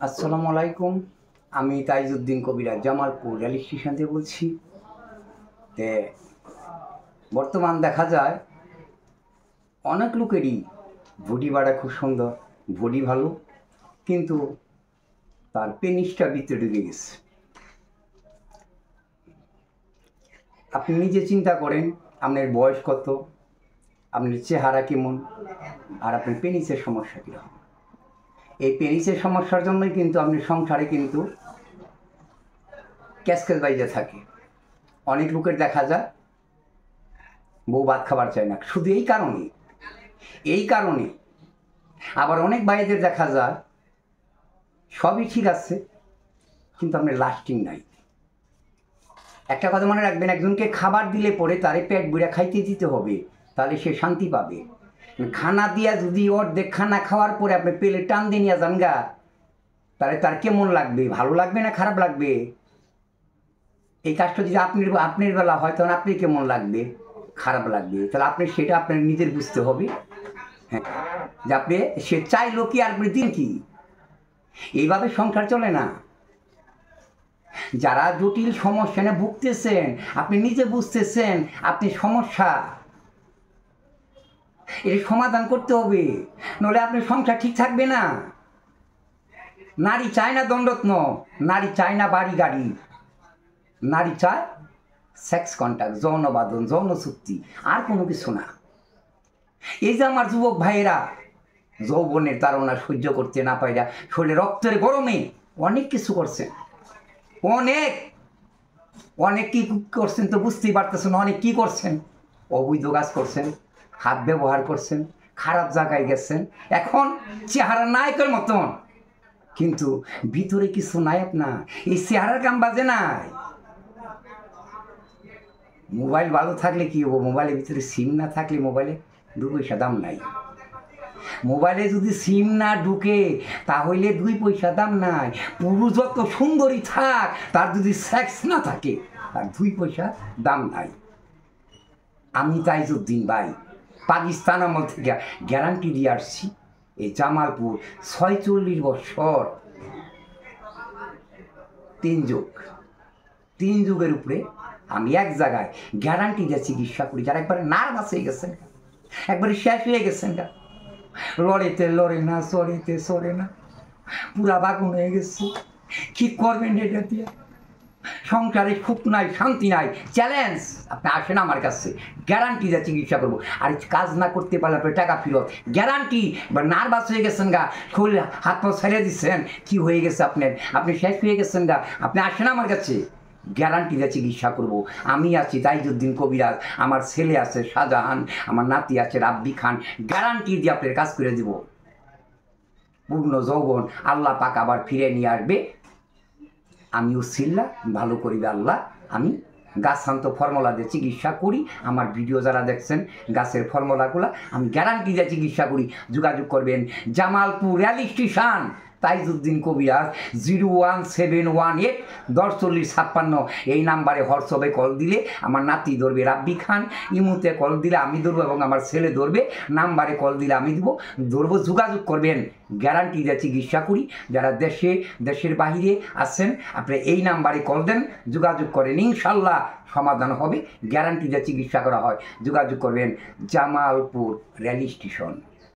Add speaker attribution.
Speaker 1: আসসালামু আলাইকুম। আমি তাইজউদ্দিন কবিরাজ জামালপুর রেল স্টেশন থেকে বলছি। তে বর্তমান দেখা যায় অনেক লোকেরই বডি বাড়া খুব সুন্দর, বডি ভালো, কিন্তু তার পেনিসটা ভিতরে ঢুকে গেছে। আপনি নিজে চিন্তা করেন, আপনার বয়স কত, আপনার চেহারা কেমন, আর আপনার পেনিসের সমস্যা কীরকম। এই পেনিসের সমস্যার জন্যই কিন্তু আপনি সংসারে কিন্তু ক্যাসকেস বাইজে থাকে। অনেক লোকের দেখা যায় বউ ভাত খাবার চায় না, শুধু এই কারণে। আবার অনেক ভাইদের দেখা যায় সবই ঠিক আছে, কিন্তু আপনার লাস্টিং নাই। একটা কথা মনে রাখবেন, একজনকে খাবার দিলে পরে তারে পেট বুড়া খাইতে দিতে হবে, তাহলে সে শান্তি পাবে। খানা দিয়া যদি অর্ধেক খানা খাওয়ার পরে আপনি পেলে টান দিয়ে নিয়ে যান গা, তাহলে তার কেমন লাগবে? ভালো লাগবে না খারাপ লাগবে? এই কাজটা যদি আপনার বেলা হয়, তখন আপনি কেমন লাগবে? খারাপ লাগবে। তাহলে আপনি সেটা আপনার নিজের বুঝতে হবে। হ্যাঁ, যে আপনি সে চাইলো কি আর দিন কি? এইভাবে সংসার চলে না। যারা জটিল সমস্যা নিয়ে ভুগতেছেন, আপনি নিজে বুঝতেছেন আপনি সমস্যা, এর সমাধান করতে হবে, নইলে আপনার সংসার ঠিক থাকবে না। নারী চায় না দণ্ডরত্ন, নারী চায় না বাড়ি গাড়ি, নারী চায় সেক্স কন্ট্যাক্ট, যৌনবাদন, যৌন চুক্তি, আর কোনো কিছু না। এই যে আমার যুবক ভাইয়েরা যৌবনের তাড়না সহ্য করতে না পাইরা শরীরে রক্তের গরমে অনেক কিছু করছেন, অনেক কি করছেন তো বুঝতেই পারতেছেন। অনেক কি করছেন, অবৈধ কাজ করছেন, হাত ব্যবহার করছেন, খারাপ জায়গায় গেছেন, এখন চেহারা নায়কের মতন, কিন্তু ভিতরে কিছু নাই আপনার। এই চেহারার কাম বাজে নাই। মোবাইল ভালো থাকলে কি হবো? মোবাইলের ভিতরে সিম না থাকলে মোবাইলে 2 পয়সা দাম নাই। মোবাইলে যদি সিম না ঢুকে তাহলে 2 পয়সা দাম নাই। পুরুষ যত সুন্দরী থাক, তার যদি সেক্স না থাকে, তার 2 পয়সা দাম নাই। আমি তাইজউদ্দিন ভাই পাকিস্তান আমল থেকে গ্যারান্টি দিয়ে আসছি, এই জামালপুর 46 বছর 3 যুগের উপরে আমি এক জায়গায় গ্যারান্টি দিয়ে চিকিৎসা করি। যারা একবারে নার্ভাস হয়ে গেছেন, একবারে শেষ হয়ে গেছেন, লড়েতে লড়ে না, সরেতে সরে না, পুরা বাগুন হয়ে গেছে, কি করবেন এটা দিয়ে? সংসারে সুখ নাই, শান্তি নাই, চ্যালেঞ্জ। আপনি আসেন আমার কাছে, গ্যারান্টি দিয়ে চিকিৎসা করবো। আর কাজ না করতে পারলে আপনি টাকা ফেরত, গ্যারান্টি। বা নার্ভাস হয়ে গেছেন গা, শরীর হাত পা ছেড়ে দিচ্ছেন, কি হয়ে গেছে আপনার, আপনি শেষ হয়ে গেছেন গা, আপনি আসেন আমার কাছে, গ্যারান্টি দিয়ে চিকিৎসা করবো। আমি আছি তাইজউদ্দিন কবিরাজ, আমার ছেলে আছে শাহজাহান, আমার নাতি আছে রাব্বি খান, গ্যারান্টি দিয়ে আপনার কাজ করে দিব। পূর্ণ যৌবন আল্লাহ পাক আবার ফিরে নিয়ে আসবে। আমিও সিল্লা ভালো করিবে আল্লাহ। আমি গাছান্ত ফর্মুলা দিয়ে চিকিৎসা করি। আমার ভিডিও যারা দেখছেন, গাছের ফর্মুলাগুলো আমি গ্যারান্টি দিয়ে চিকিৎসা করি। যোগাযোগ করবেন জামালপুর রেল স্টেশন, তাইজউদ্দিন কবিরাজ, 01718 104056। এই নাম্বারে হোয়াটসঅ্যাপে কল দিলে আমার নাতি ধরবে রাব্বি খান, ইমুতে কল দিলে আমি ধরবো এবং আমার ছেলে ধরবে, নাম্বারে কল দিলে আমি ধরবো। যোগাযোগ করবেন, গ্যারান্টি দিয়ে চিকিৎসা করি। যারা দেশের বাহিরে আছেন, আপনি এই নাম্বারে কল দেন, যোগাযোগ করেন, ইনশাল্লাহ সমাধান হবে। গ্যারান্টি দিয়ে চিকিৎসা করা হয়। যোগাযোগ করবেন জামালপুর রেল স্টেশন।